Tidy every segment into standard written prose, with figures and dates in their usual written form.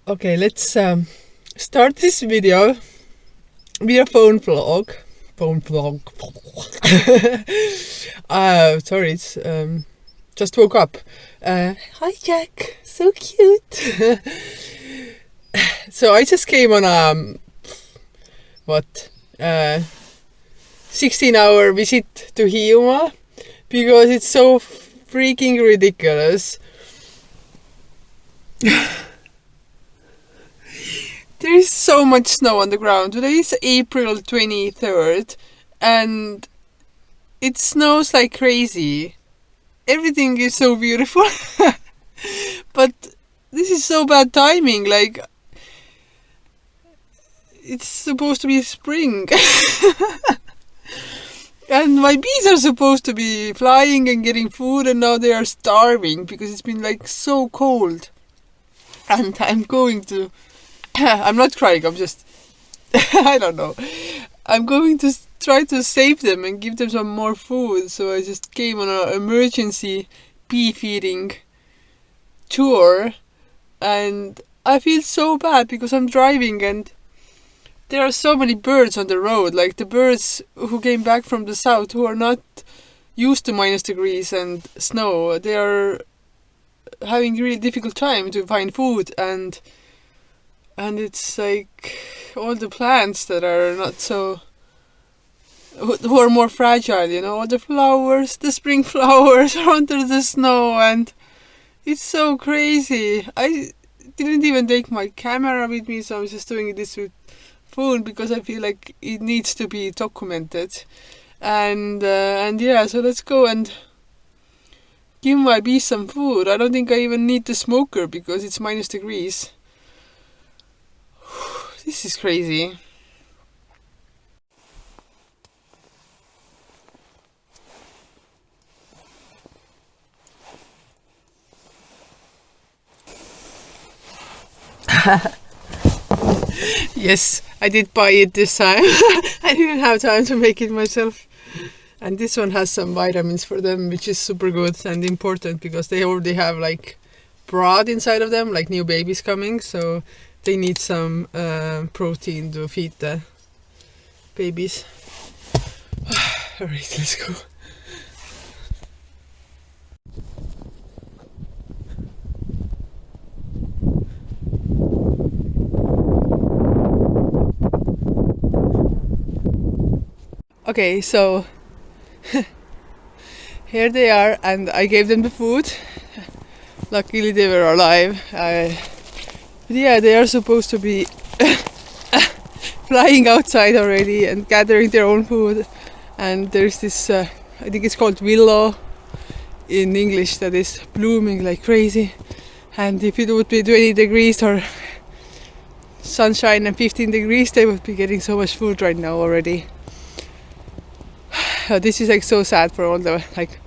Okay, let's start this video with a phone vlog. Sorry, it's just woke up. Hi Jack, so cute. So I just came on a 16-hour visit to Hiiumaa because it's so freaking ridiculous. There is so much snow on the ground. Today is April 23rd and it snows like crazy. Everything is so beautiful. But this is so bad timing. Like, it's supposed to be spring. And my bees are supposed to be flying and getting food, and now they are starving because it's been like so cold. And I'm not crying, I'm just, I don't know. I'm going to try to save them and give them some more food. So I just came on an emergency bee feeding tour. And I feel so bad because I'm driving and there are so many birds on the road. Like the birds who came back from the south who are not used to -degrees and snow. They are having a really difficult time to find food, and it's like all the plants that are not so, who are more fragile, you know, all the flowers, the spring flowers are under the snow, and it's so crazy. I didn't even take my camera with me, so I'm just doing this with phone because I feel like it needs to be documented. And yeah, so let's go and give my bees some food. I don't think I even need the smoker because it's -degrees. This is crazy. Yes, I did buy it this time. I didn't have time to make it myself. And this one has some vitamins for them, which is super good and important because they already have like broth inside of them, like new babies coming. So they need some protein to feed the babies. Alright, let's go. Okay, so here they are, and I gave them the food. Luckily they were alive. Yeah, they are supposed to be flying outside already and gathering their own food. And there's this, I think it's called willow in English, that is blooming like crazy. And if it would be 20 degrees or sunshine and 15 degrees, they would be getting so much food right now already. This is like so sad for all the like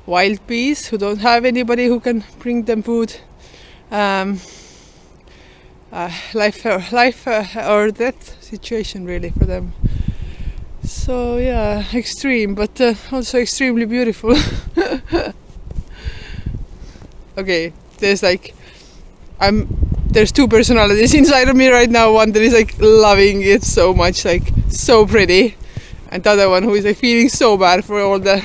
wild bees who don't have anybody who can bring them food. Life or death situation really for them. So yeah, extreme, but also extremely beautiful. Okay, there's two personalities inside of me right now. One that is like loving it so much, like so pretty, and the other one who is like feeling so bad for all the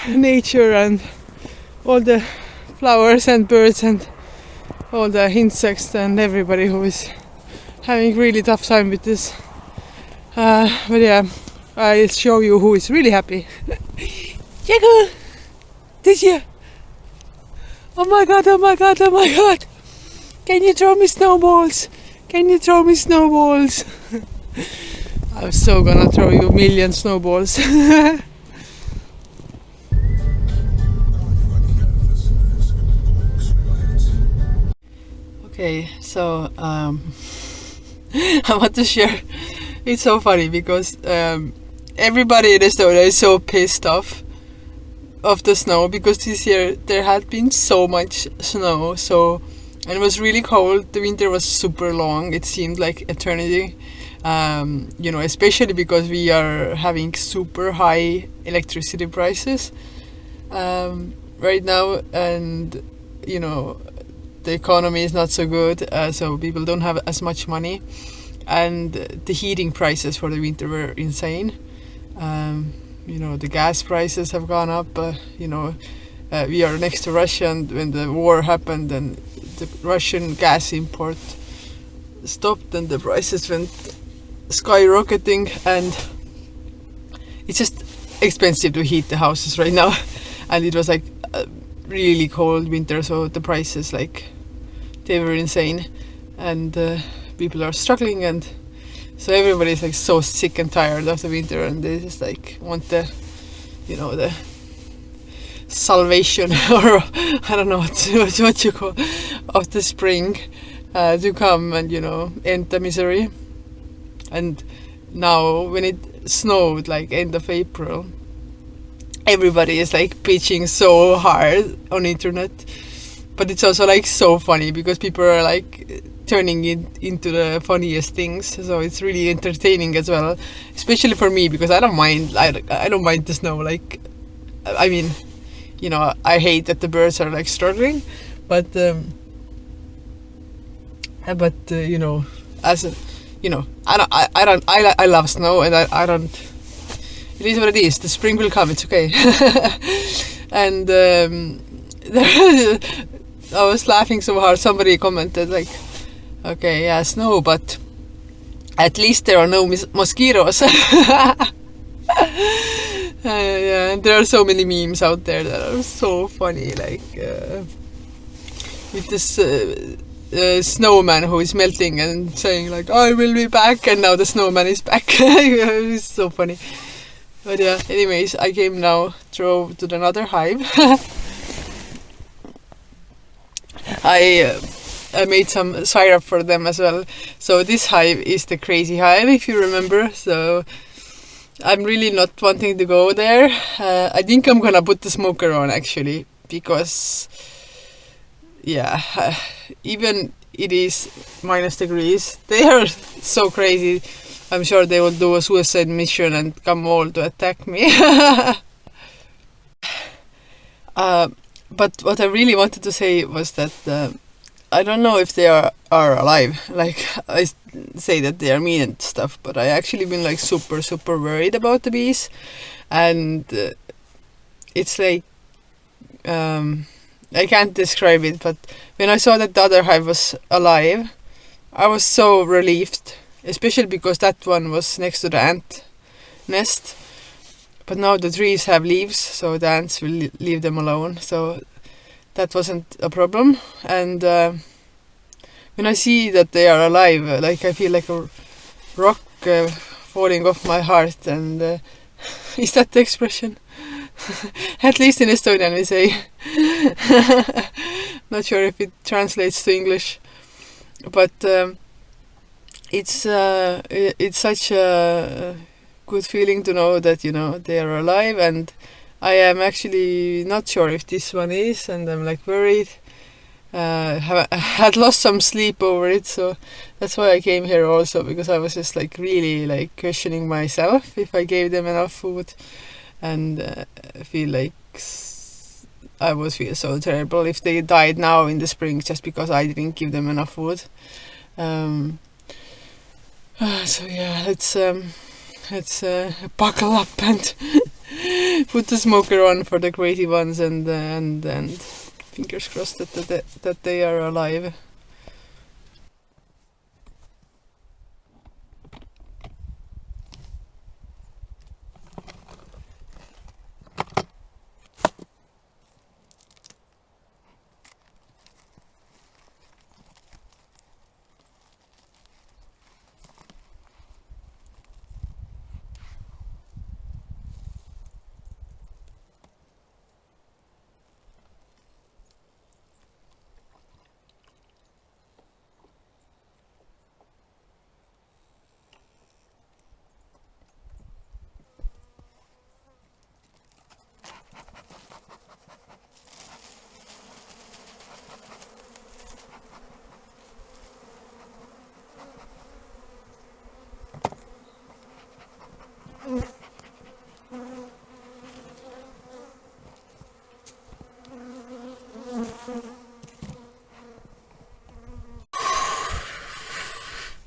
nature and all the flowers and birds and all the insects and everybody who is having really tough time with this. But yeah, I'll show you who is really happy. Jacob! This year! Oh my god, oh my god, oh my god! Can you throw me snowballs? Can you throw me snowballs? I'm so gonna throw you a million snowballs. Okay, so I want to share. It's so funny because everybody in Estonia is so pissed off of the snow because this year there had been so much snow, and it was really cold. The winter was super long. It seemed like eternity. You know, especially because we are having super high electricity prices right now, and you know, the economy is not so good, so people don't have as much money, and the heating prices for the winter were insane. The gas prices have gone up. We are next to Russia, and when the war happened and the Russian gas import stopped, and the prices went skyrocketing, and it's just expensive to heat the houses right now. And it was like a really cold winter, so the prices, like, they were insane, and people are struggling, and so everybody's like so sick and tired of the winter, and they just like want the salvation or I don't know what you call, of the spring to come and end the misery. And now when it snowed like end of April, everybody is like bitching so hard on internet, but it's also like so funny because people are like turning it into the funniest things, so it's really entertaining as well, especially for me, because I don't mind the snow. Like, I mean, I hate that the birds are like struggling, but as a, I love snow, and I don't. It is what it is. The spring will come. It's okay. And I was laughing so hard. Somebody commented like, "Okay, yeah, snow, but at least there are no mosquitoes." Yeah, and there are so many memes out there that are so funny, like with this snowman who is melting and saying like, "I will be back," and now the snowman is back. It's so funny. But yeah, anyways, I drove to another hive. I made some syrup for them as well. So this hive is the crazy hive, if you remember. So I'm really not wanting to go there. I think I'm gonna put the smoker on actually, because even it is -degrees, they are so crazy. I'm sure they will do a suicide mission and come all to attack me. But what I really wanted to say was that I don't know if they are alive. Like, I say that they are mean and stuff, but I actually been like super, super worried about the bees. And it's like, I can't describe it, but when I saw that the other hive was alive, I was so relieved, especially because that one was next to the ant nest. But now the trees have leaves, so the ants will leave them alone. So that wasn't a problem. And when I see that they are alive, like, I feel like a rock falling off my heart. And is that the expression? At least in Estonian we say. Not sure if it translates to English, but it's such a good feeling to know that they are alive. And I am actually not sure if this one is, and I'm like worried. I had lost some sleep over it, so that's why I came here also, because I was just like really like questioning myself if I gave them enough food, and I feel like I would feel so terrible if they died now in the spring just because I didn't give them enough food. So yeah, let's buckle up and put the smoker on for the crazy ones, and fingers crossed that they are alive.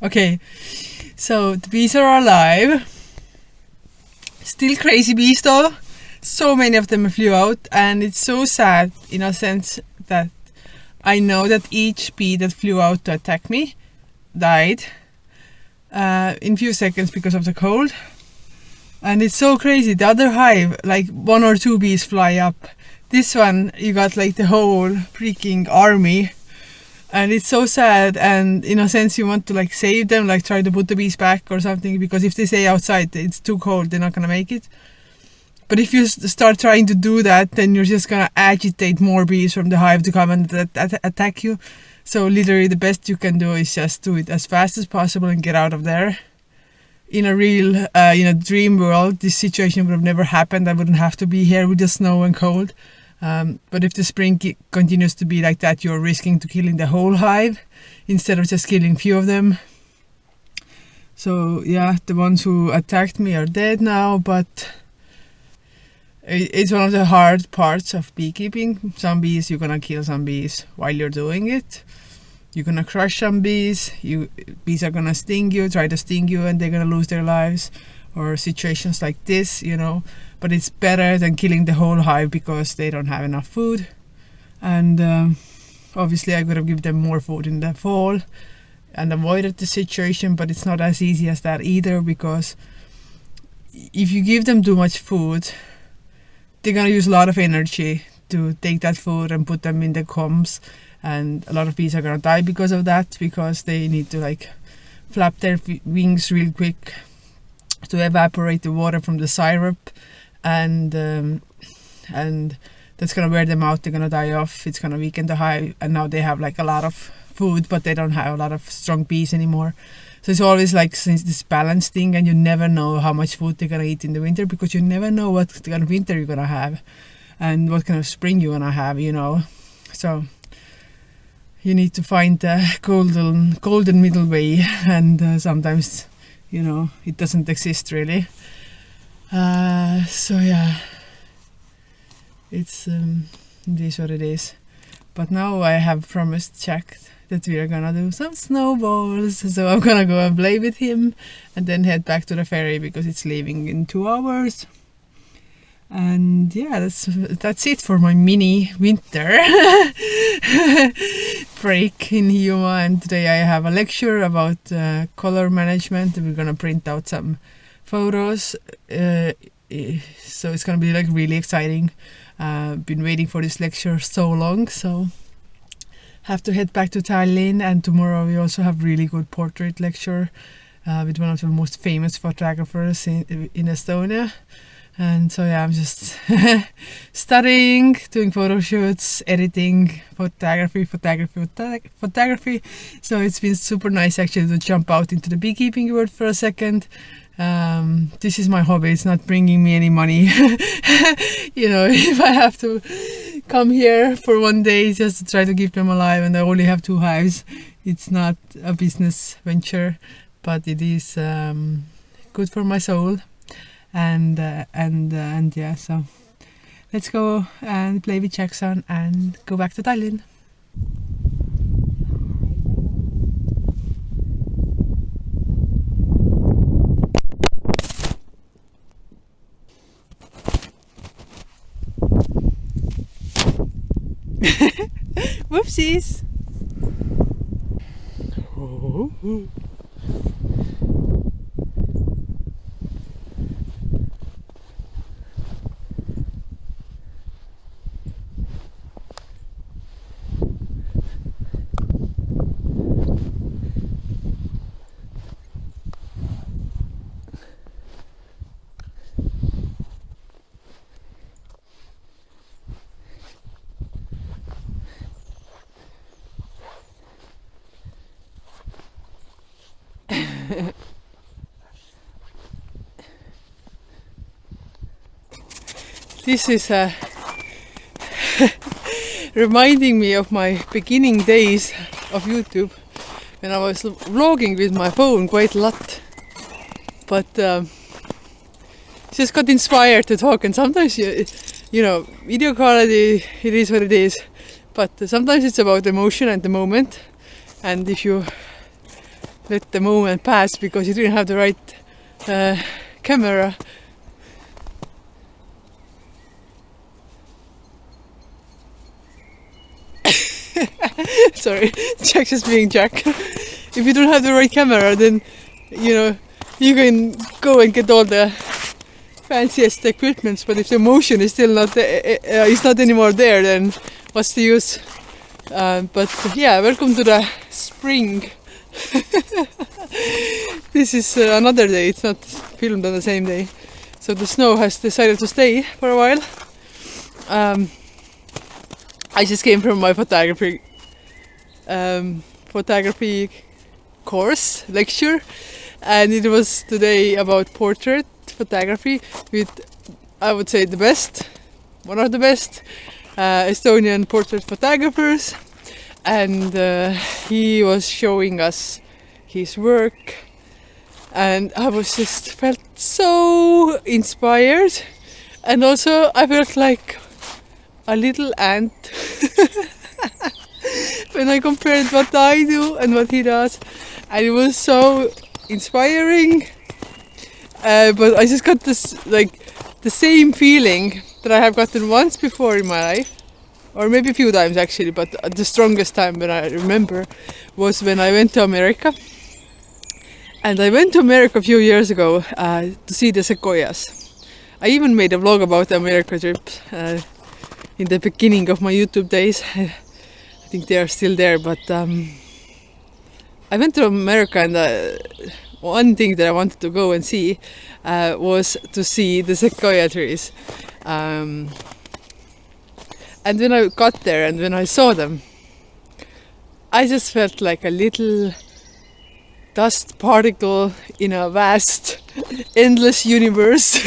Okay, so the bees are alive. Still crazy bees though. So many of them flew out, and it's so sad in a sense that I know that each bee that flew out to attack me died in few seconds because of the cold. And it's so crazy. The other hive, like 1 or 2 bees fly up. This one, you got like the whole freaking army. And it's so sad, and in a sense you want to like save them, like try to put the bees back or something, because if they stay outside it's too cold, they're not gonna make it. But if you start trying to do that, then you're just gonna agitate more bees from the hive to come and attack you. So literally the best you can do is just do it as fast as possible and get out of there. In a real, dream world, this situation would have never happened. I wouldn't have to be here with the snow and cold. But if the spring continues to be like that, you're risking to killing the whole hive instead of just killing few of them. So yeah, the ones who attacked me are dead now, but it's one of the hard parts of beekeeping. Some bees, you're gonna kill some bees while you're doing it. You're gonna crush some bees. Bees are gonna try to sting you, and they're gonna lose their lives. Or situations like this, But it's better than killing the whole hive because they don't have enough food. And obviously I could have given them more food in the fall and avoided the situation, but it's not as easy as that either, because if you give them too much food, they're gonna use a lot of energy to take that food and put them in the combs, and a lot of bees are gonna die because of that, because they need to like flap their wings real quick to evaporate the water from the syrup, and that's gonna wear them out. They're gonna die off. It's gonna weaken the hive, and now they have like a lot of food, but they don't have a lot of strong bees anymore. So it's always like since this balance thing, and you never know how much food they're gonna eat in the winter, because you never know what kind of winter you're gonna have and what kind of spring you're gonna have, So you need to find the golden middle way, and sometimes it doesn't exist really. So yeah, it is what it is. But now I have promised Jack that we are gonna do some snowballs, so I'm gonna go and play with him and then head back to the ferry because it's leaving in 2 hours. And yeah, that's it for my mini winter break in Hiiumaa. And today I have a lecture about color management. We're gonna print out some photos, so it's gonna be like really exciting. Been waiting for this lecture so long, so have to head back to Tallinn. And tomorrow we also have really good portrait lecture with one of the most famous photographers in Estonia. And so yeah, I'm just studying, doing photo shoots, editing, photography. So it's been super nice actually to jump out into the beekeeping world for a second. This is my hobby. It's not bringing me any money. If I have to come here for one day just to try to keep them alive, and I only have 2 hives, it's not a business venture, but it is good for my soul. And yeah, so let's go and play with Jackson and go back to Tallinn. Whoopsies! Oh. This is reminding me of my beginning days of YouTube, when I was vlogging with my phone quite a lot, but just got inspired to talk. And sometimes video quality, it is what it is, but sometimes it's about emotion and the moment. And if you let the moment pass because you didn't have the right camera. Sorry, Jack just being Jack. If you don't have the right camera, then you can go and get all the fanciest equipments, but if the motion is still not is not anymore there, then what's the use? But yeah, welcome to the spring. This is another day, it's not filmed on the same day, so the snow has decided to stay for a while. I just came from my photography course lecture, and it was today about portrait photography with, I would say, one of the best Estonian portrait photographers, and he was showing us his work, and I was just felt so inspired, and also I felt like a little ant when I compared what I do and what he does, and it was so inspiring. But I just got this, like, the same feeling that I have gotten once before in my life, or maybe a few times actually, but the strongest time when I remember was when I went to America. And I went to America a few years ago to see the sequoias. I even made a vlog about the America trip in the beginning of my YouTube days. I think they are still there, but I went to America, and one thing that I wanted to go and see was to see the sequoia trees. And when I got there and when I saw them, I just felt like a little dust particle in a vast, endless universe.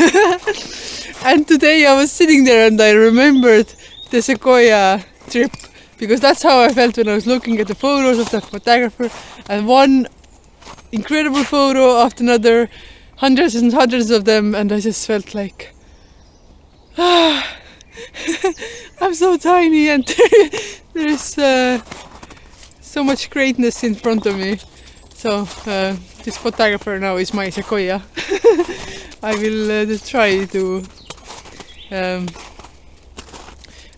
And today I was sitting there and I remembered the sequoia trip, because that's how I felt when I was looking at the photos of the photographer, and one incredible photo after another, hundreds and hundreds of them, and I just felt like, I'm so tiny, and there's so much greatness in front of me. So this photographer now is my sequoia. I will try to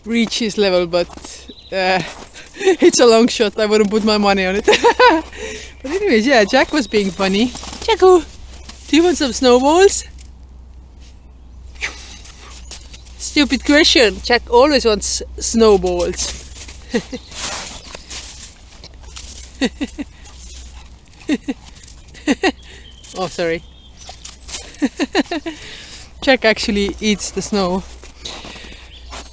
reach his level, but it's a long shot. I wouldn't put my money on it. But anyways, yeah, Jack was being funny. Jacko, do you want some snowballs? Stupid question. Jack always wants snowballs. Oh, sorry. Jack actually eats the snow.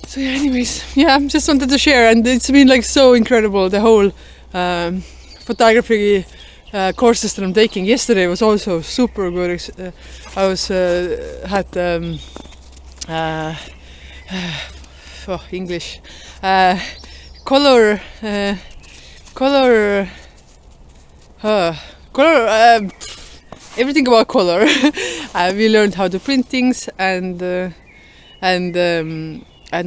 So yeah, anyways, yeah, just wanted to share, and it's been like so incredible, the whole photography courses that I'm taking. Yesterday was also super good. I was had English color everything about color. We learned how to print things and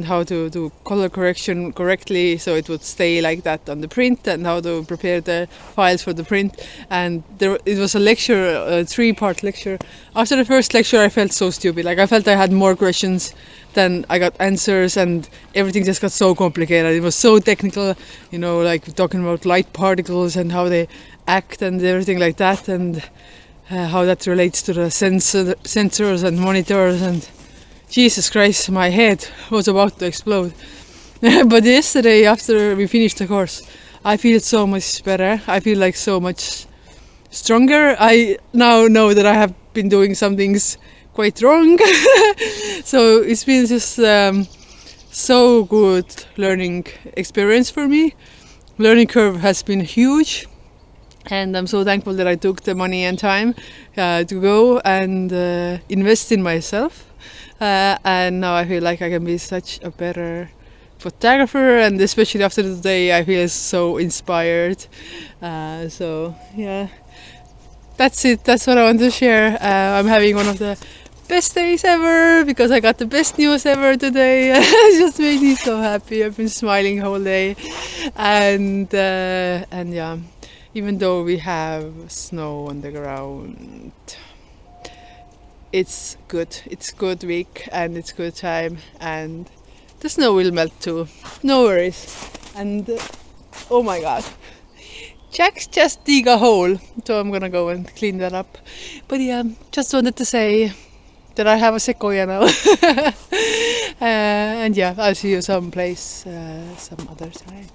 how to do color correction correctly so it would stay like that on the print, and how to prepare the files for the print. And it was a lecture, a 3-part lecture. After the first lecture I felt so stupid, like I felt I had more questions than I got answers, and everything just got so complicated. It was so technical, like talking about light particles and how they act and everything like that, and how that relates to the sensors and monitors, and Jesus Christ, my head was about to explode. But yesterday, after we finished the course, I feel so much better. I feel like so much stronger. I now know that I have been doing some things quite wrong. So it's been just so good learning experience for me. Learning curve has been huge, and I'm so thankful that I took the money and time to go and invest in myself. And now I feel like I can be such a better photographer, and especially after today I feel so inspired. So yeah, that's it. That's what I want to share. I'm having one of the best days ever because I got the best news ever today. It just made me so happy. I've been smiling the whole day, and yeah, even though we have snow on the ground. It's good. It's good week and it's good time, and the snow will melt too. No worries. And oh my god, Jack's just dig a hole, so I'm gonna go and clean that up. But yeah, just wanted to say that I have a sequoia now. And yeah, I'll see you someplace some other time.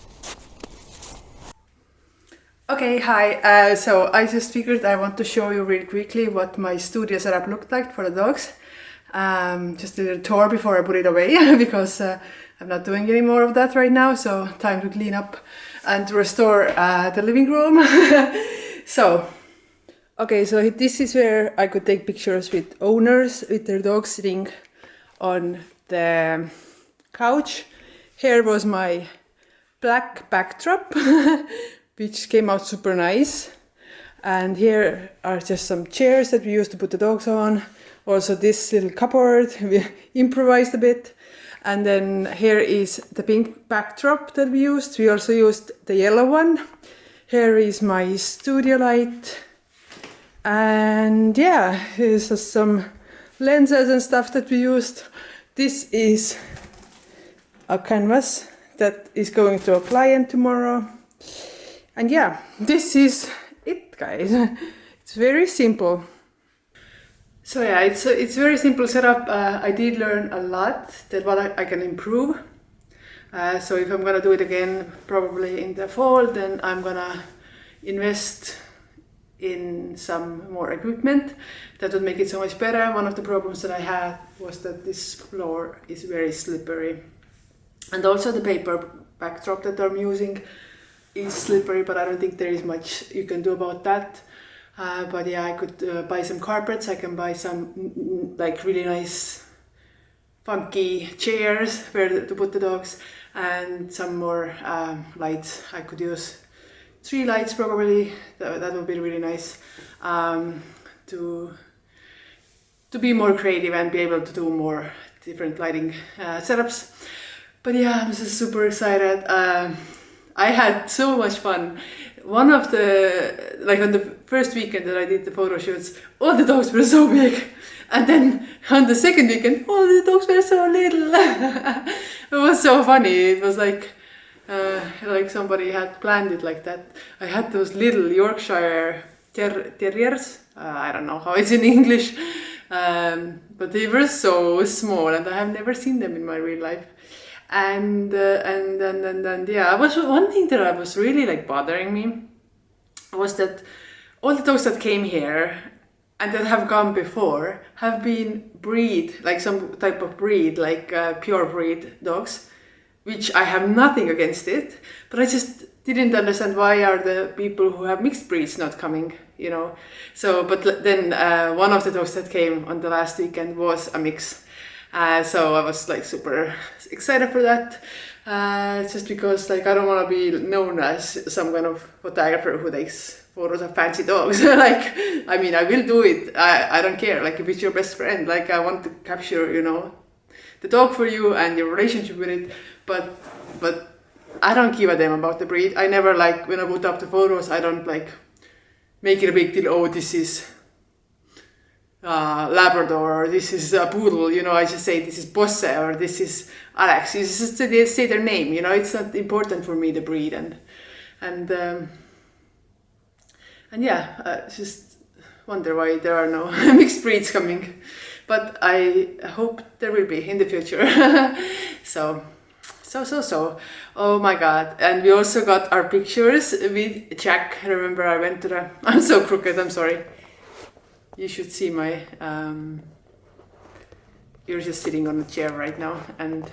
Okay, hi. So I just figured I want to show you really quickly what my studio setup looked like for the dogs. Just a little tour before I put it away because I'm not doing any more of that right now. So time to clean up and restore the living room. So, okay, so this is where I could take pictures with owners with their dogs sitting on the couch. Here was my black backdrop. Which came out super nice. And here are just some chairs that we used to put the dogs on. Also this little cupboard, we improvised a bit. And then here is the pink backdrop that we used. We also used the yellow one. Here is my studio light. And yeah, here's just some lenses and stuff that we used. This is a canvas that is going to a client tomorrow. And yeah, this is it, guys. It's very simple. So yeah, it's very simple setup. I did learn a lot that what I can improve. So if I'm gonna do it again, probably in the fall, then I'm gonna invest in some more equipment that would make it so much better. One of the problems that I had was that this floor is very slippery, and also the paper backdrop that I'm using is slippery, but I don't think there is much you can do about that. But yeah, I could buy some carpets. I can buy some like really nice funky chairs where to put the dogs, and some more lights. I could use 3 lights probably. That would be really nice to be more creative and be able to do more different lighting setups. But yeah, I'm just super excited. I had so much fun. One of the, like on the first weekend that I did the photo shoots, all the dogs were so big. And then on the second weekend, all the dogs were so little. It was so funny. It was like somebody had planned it like that. I had those little Yorkshire terriers. I don't know how it's in English. But they were so small and I have never seen them in my real life. And yeah, one thing that was really like bothering me was that all the dogs that came here and that have gone before have been like some type of breed, like pure breed dogs, which I have nothing against it, but I just didn't understand why are the people who have mixed breeds not coming, you know. So, but then one of the dogs that came on the last weekend was a mix. So I was like super excited for that, just because like I don't want to be known as some kind of photographer who takes photos of fancy dogs. Like, I mean, I will do it. I don't care. Like if it's your best friend, like I want to capture, you know, the dog for you and your relationship with it. But I don't give a damn about the breed. I never like when I put up the photos. I don't like make it a big deal. Oh, this is Labrador, or this is a poodle, you know. I just say this is Bosse or this is Alex. You just say their name, you know. It's not important for me, the breed, and yeah, I just wonder why there are no mixed breeds coming, but I hope there will be in the future. So. Oh my god. And we also got our pictures with Jack. Remember I went to the, I'm so crooked, I'm sorry. You should see my, you're just sitting on a chair right now, and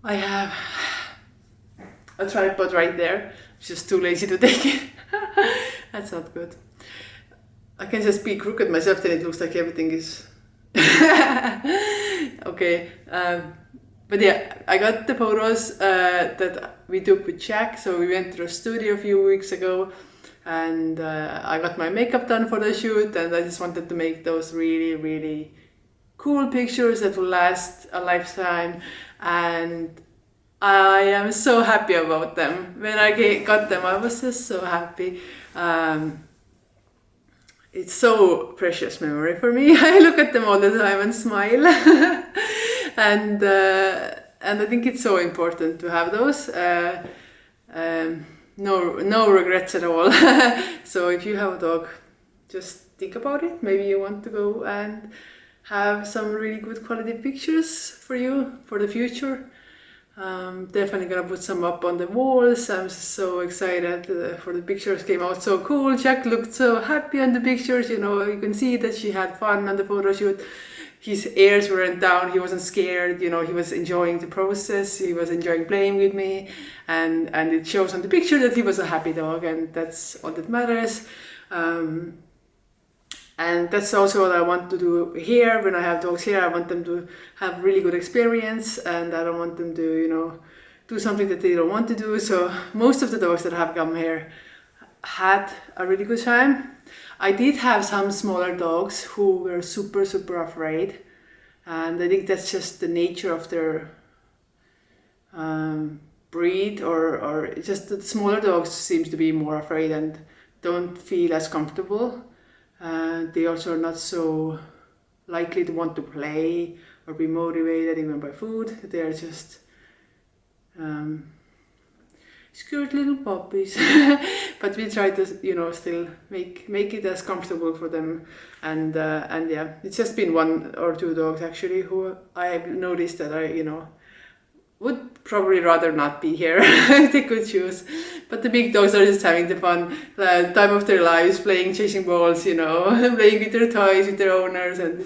I have a tripod right there. I'm just too lazy to take it. That's not good. I can just be crooked myself, then it looks like everything is okay. But yeah, I got the photos that we took with Jack. So we went to the studio a few weeks ago, and I got my makeup done for the shoot, and I just wanted to make those really, really cool pictures that will last a lifetime. And I am so happy about them. When I got them, I was just so happy. It's so precious memory for me. I look at them all the time and smile, and I think it's so important to have those. No regrets at all. So if you have a dog, just think about it. Maybe you want to go and have some really good quality pictures for you for the future. Definitely gonna put some up on the walls. I'm so excited for the pictures. Came out so cool. Jack looked so happy on the pictures. You know, you can see that she had fun on the photo shoot. His ears weren't down. He wasn't scared. You know, he was enjoying the process. He was enjoying playing with me, and it shows on the picture that he was a happy dog, and that's all that matters. And that's also what I want to do here. When I have dogs here, I want them to have really good experience, and I don't want them to, you know, do something that they don't want to do. So most of the dogs that have come here had a really good time. I did have some smaller dogs who were super afraid, and I think that's just the nature of their breed, or just that smaller dogs seems to be more afraid and don't feel as comfortable. They also are not so likely to want to play or be motivated even by food. They are just scared little puppies. But we try to, you know, still make it as comfortable for them. And yeah, it's just been 1 or 2 dogs actually who I've noticed that I, you know, would probably rather not be here if they could choose. But the big dogs are just having the fun time of their lives, playing, chasing balls, you know, playing with their toys, with their owners, and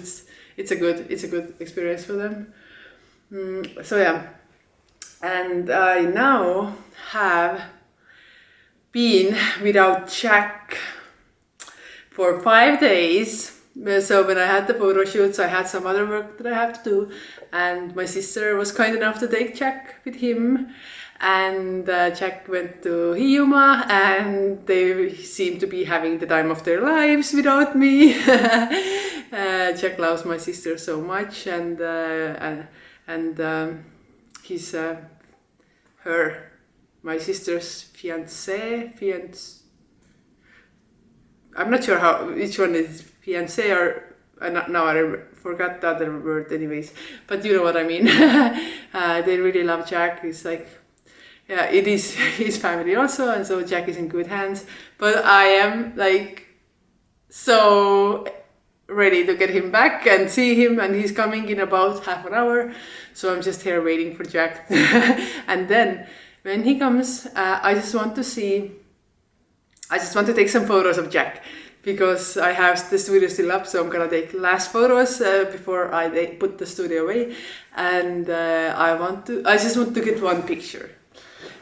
it's a good experience for them. So yeah, and I now have been without Jack for 5 days. So when I had the photo shoots, I had some other work that I have to do, and my sister was kind enough to take Jack with him, and Jack went to Hiiumaa, and they seem to be having the time of their lives without me. Jack loves my sister so much, and he's my sister's fiance. I'm not sure which one is fiance or now I forgot the other word anyways, but you know what I mean. They really love Jack. It's like, yeah, it is his family also, and so Jack is in good hands. But I am like so ready to get him back and see him, and he's coming in about half an hour, so I'm just here waiting for Jack. And then when he comes, I just want to take some photos of Jack, because I have the studio still up, so I'm gonna take last photos before I put the studio away. And I just want to get one picture.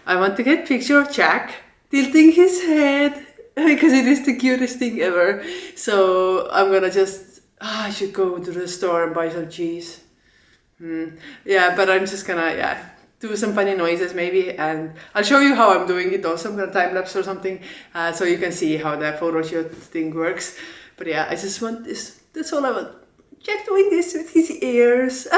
I want to get a picture of Jack tilting his head, because it is the cutest thing ever. So I'm gonna I should go to the store and buy some cheese. Yeah, but I'm just gonna, do some funny noises maybe, and I'll show you how I'm doing it also. I'm gonna time lapse or something, so you can see how the photo shoot thing works. But yeah, I just want this. That's all I want. Jack doing this with his ears.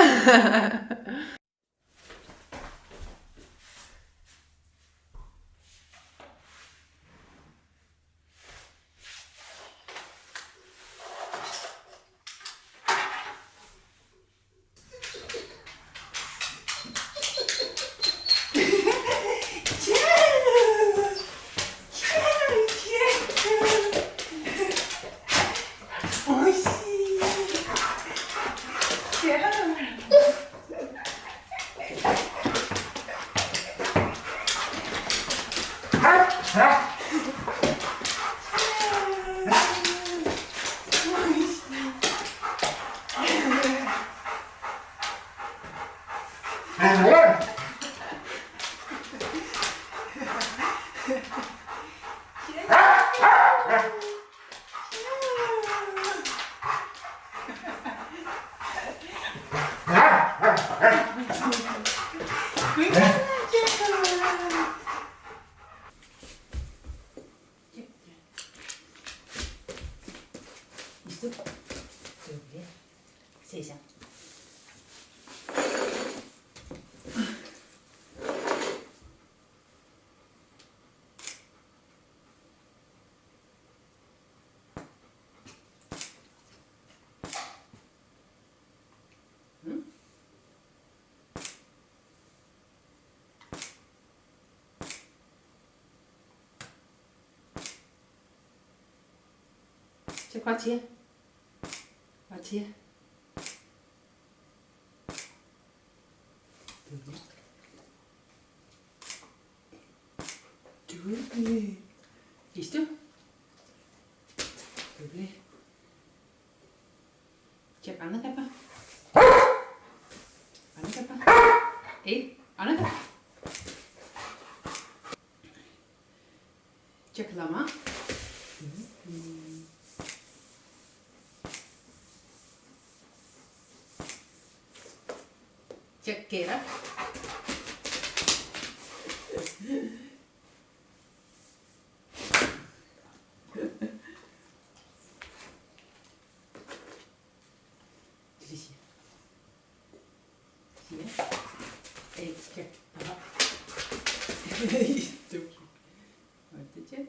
Jack, what's here? What's here? Doobly. Is du? Doobly. Jack, Anna kappa. Anna kappa. Hey, Anna kappa. Jack, lama. Jack, get up. Hey, Jack, up. What did you?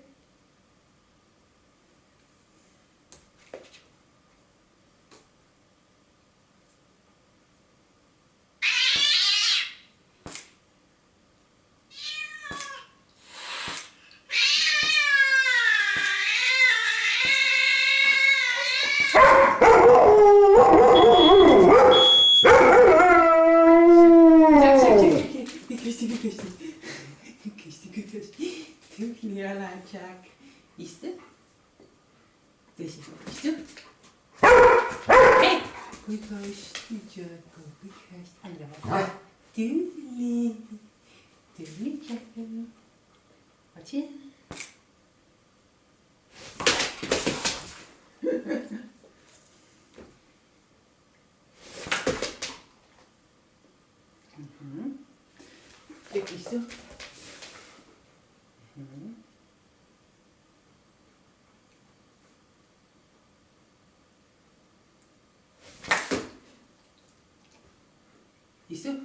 Jack. Is det? Deze is het. Hey! Goed huis, goed Jack, goed huis. En dan wat? Doei. Doei, Jack. Wat je? Kijk eens toe. Is toe.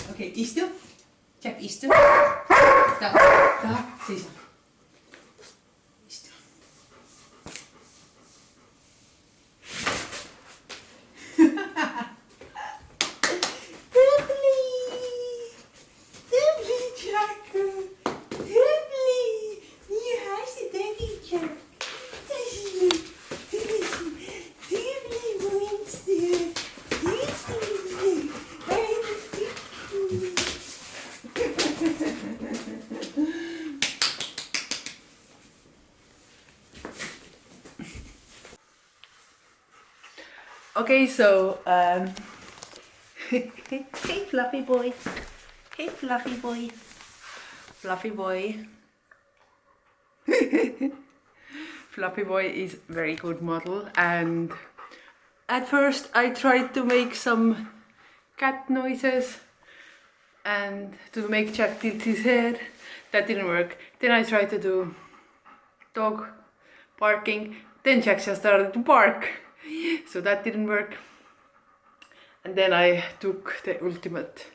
Oké, is toe. Check, is toe. Daar, zie je. Is toe. Dubbly, Jack. Dubbly. Hier, hij is de dekkie, Jack. Daar zie je. Dubbly, monster. Dubbly. Okay, so hey fluffy boy, hey fluffy boy, fluffy boy. Fluffy boy is very good model, and at first I tried to make some cat noises and to make Jack tilt his head. That didn't work. Then I tried to do dog barking. Then Jack just started to bark. So that didn't work. And then I took the ultimate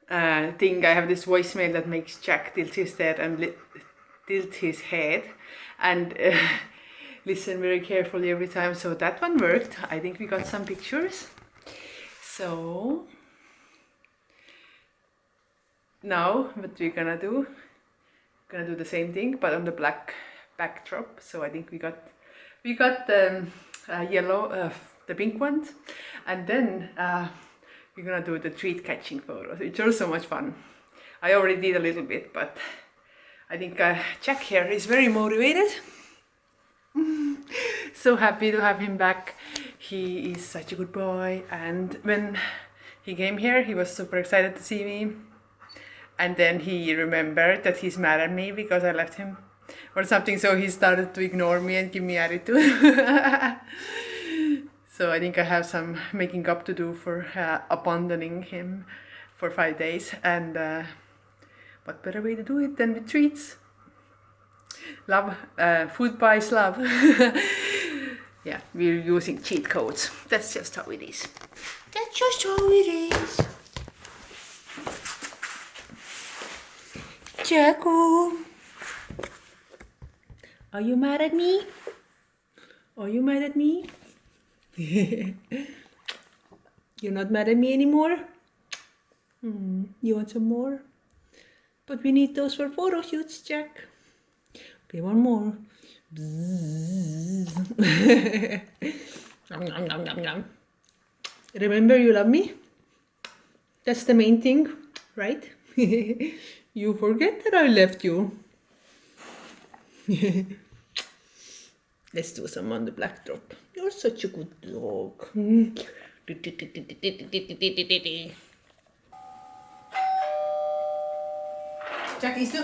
thing. I have this voicemail that makes Jack tilt his head and listen very carefully every time. So that one worked. I think we got some pictures. So now what we're gonna do the same thing but on the black backdrop. So I think we got the yellow, the pink ones, and then we're gonna do the treat catching photos, which are so much fun. I already did a little bit, but I think Jack here is very motivated. So happy to have him back. He is such a good boy, and when he came here he was super excited to see me, and then he remembered that he's mad at me because I left him or something, so he started to ignore me and give me attitude. So I think I have some making up to do for abandoning him for 5 days, and what better way to do it than with treats? Love, food buys love. yeah, we're using cheat codes. That's just how it is. That's just how it is. Jacko, are you mad at me? Are you mad at me? You're not mad at me anymore? You want some more? But we need those for photo shoots, Jack. Okay, one more. Remember, you love me? That's the main thing, right? You forget that I left you. Let's do some on the backdrop. You're such a good dog. Jack, istu.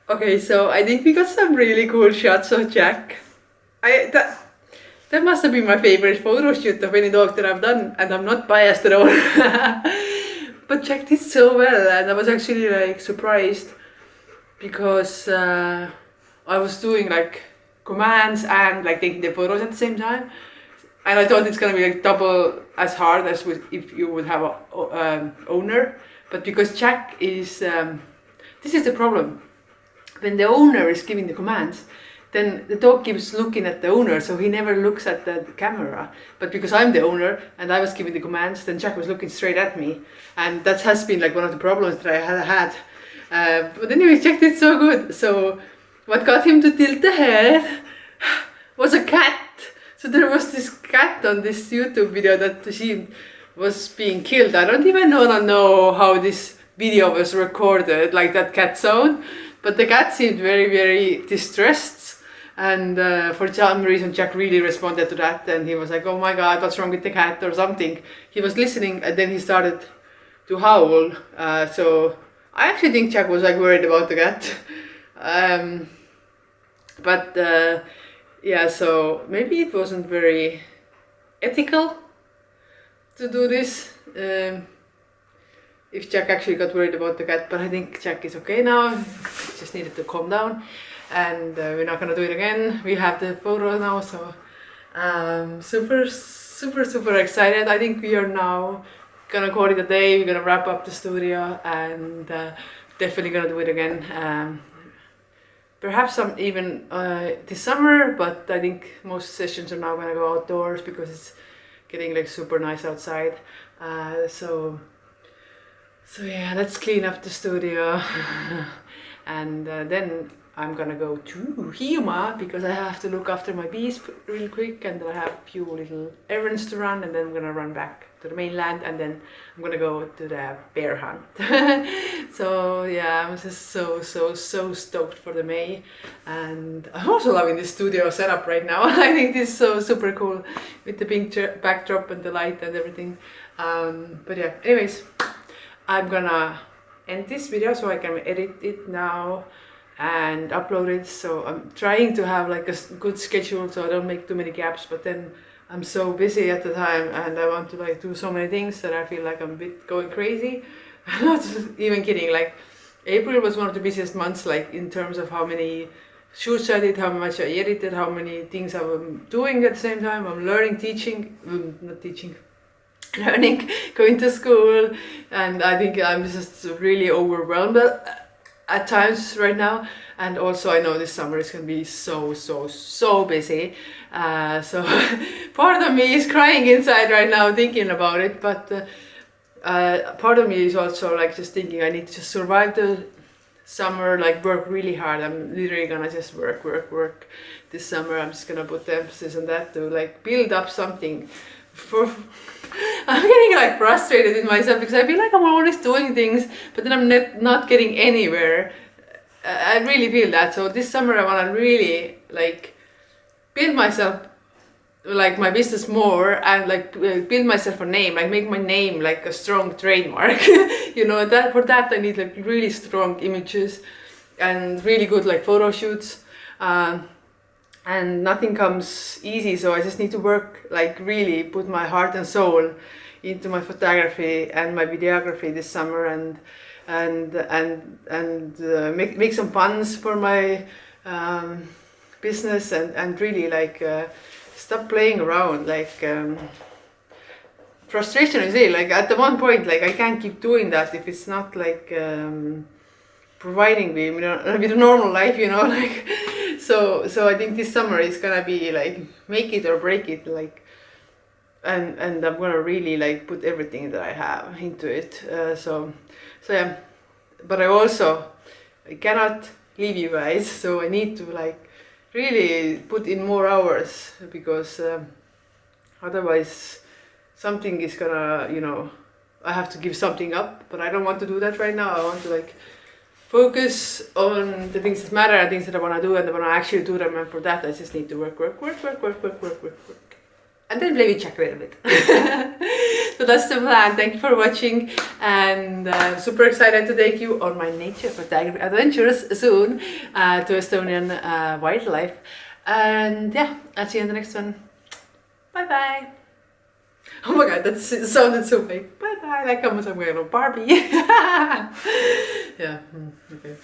Okay, so I think we got some really cool shots of Jack. That must have been my favorite photo shoot of any dog that I've done, and I'm not biased at all. But Jack did so well, and I was actually like surprised because I was doing like commands and like taking the photos at the same time, and I thought it's gonna be like double as hard as if you would have a owner. But because Jack is, this is the problem. When the owner is giving the commands, then the dog keeps looking at the owner, so he never looks at the camera. But because I'm the owner and I was giving the commands, then Jack was looking straight at me, and that has been like one of the problems that I had. But anyway, Jack did so good. So what got him to tilt the head was a cat. So there was this cat on this YouTube video that she was being killed. I don't even know how this video was recorded, like that cat sound. But the cat seemed very, very distressed, and for some reason Jack really responded to that, and he was like, oh my god, what's wrong with the cat or something. He was listening, and then he started to howl. So I actually think Jack was like worried about the cat. Yeah, so maybe it wasn't very ethical to do this. If Jack actually got worried about the cat, but I think Jack is okay now. He just needed to calm down, and we're not gonna do it again. We have the photo now, so super excited. I think we are now gonna call it a day. We're gonna wrap up the studio, and definitely gonna do it again. Perhaps some even this summer, but I think most sessions are now gonna go outdoors because it's getting like super nice outside. So yeah, let's clean up the studio, and then I'm gonna go to Hiiumaa because I have to look after my bees real quick, and then I have a few little errands to run, and then I'm gonna run back to the mainland, and then I'm gonna go to the bear hunt. So yeah, I'm just so stoked for the May, and I'm also loving this studio setup right now. I think this is so super cool with the pink backdrop and the light and everything. But yeah, anyways, I'm gonna end this video so I can edit it now and upload it. So I'm trying to have like a good schedule so I don't make too many gaps, but then I'm so busy at the time and I want to like do so many things that I feel like I'm a bit going crazy. I'm not even kidding, like April was one of the busiest months, like in terms of how many shoots I did, how much I edited, how many things I'm doing at the same time. I'm learning, learning, going to school, and I think I'm just really overwhelmed at times right now. And also I know this summer is going to be so busy, so part of me is crying inside right now thinking about it, but part of me is also like just thinking I need to just survive the summer, like work really hard. I'm literally gonna just work this summer. I'm just gonna put the emphasis on that to like build up something for I'm getting like frustrated with myself because I feel like I'm always doing things but then I'm not getting anywhere. I really feel that. So this summer I want to really like build myself like my business more and like build myself a name, like make my name like a strong trademark. You know, that for that I need like really strong images and really good like photo shoots. And nothing comes easy, so I just need to work, like really put my heart and soul into my photography and my videography this summer, and make some puns for my business, and really like stop playing around. Like frustration is it, like at the one point, like I can't keep doing that if it's not like providing me, you know, with a normal life, you know, like. So I think this summer is gonna be like make it or break it, like, and I'm gonna really like put everything that I have into it. So yeah, but I cannot leave you guys, so I need to like really put in more hours, because otherwise something is gonna, you know, I have to give something up, but I don't want to do that right now. I want to like focus on the things that matter and things that I want to do, and I want to actually do them, and for that I just need to work. And then play with Jack a little bit. So that's the plan. Thank you for watching, and super excited to take you on my nature photography adventures soon to Estonian wildlife. And yeah, I'll see you in the next one. Bye bye. Oh my god, that sounded so fake. Bye bye, like almost I'm going to Barbie. Yeah, okay.